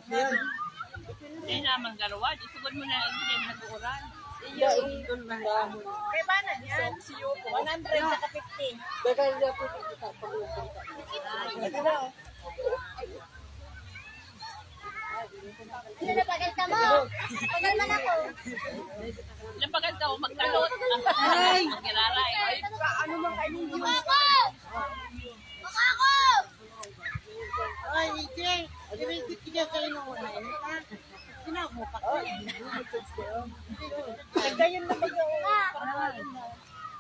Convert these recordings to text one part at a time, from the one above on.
Hindi naman garawa. Isugod mo na hindi mo nag-uuran. Kaya ba na yan? 100 saka 50. Sino na pagal ka mo? Pagal man ako. Ilang pagkat daw magtalot. Magkiraray. Ano man kayo ninyo? Makako! Makako! Ay, Ije. Direct ka kayo nung una. Tinawag mo pa kayo. Nagdayon na ba yung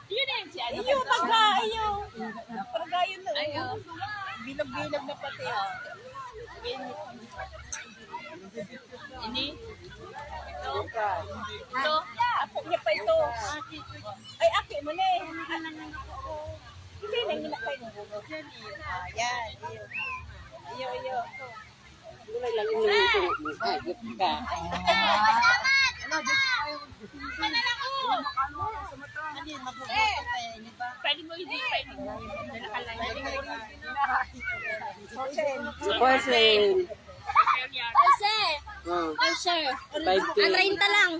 Yun eh. Si ano iyo, ka daw? taga, iyo. Paragayon na. Ayo. Bilog-bilog na pati. Ini. Ito. Ito. Ako niya pa ito. Ay, aki mo na eh. Kasi nang hinakay ng gulo. Ayan. Iyo, iyo. Gulay lang yung nangyayon mo. Ay, good ka. Pwede mo hindi. Pwede mo. Porcelain. Jose! Oh, Jose! 5K. 30 lang.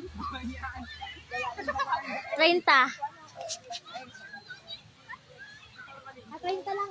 30. 30 lang.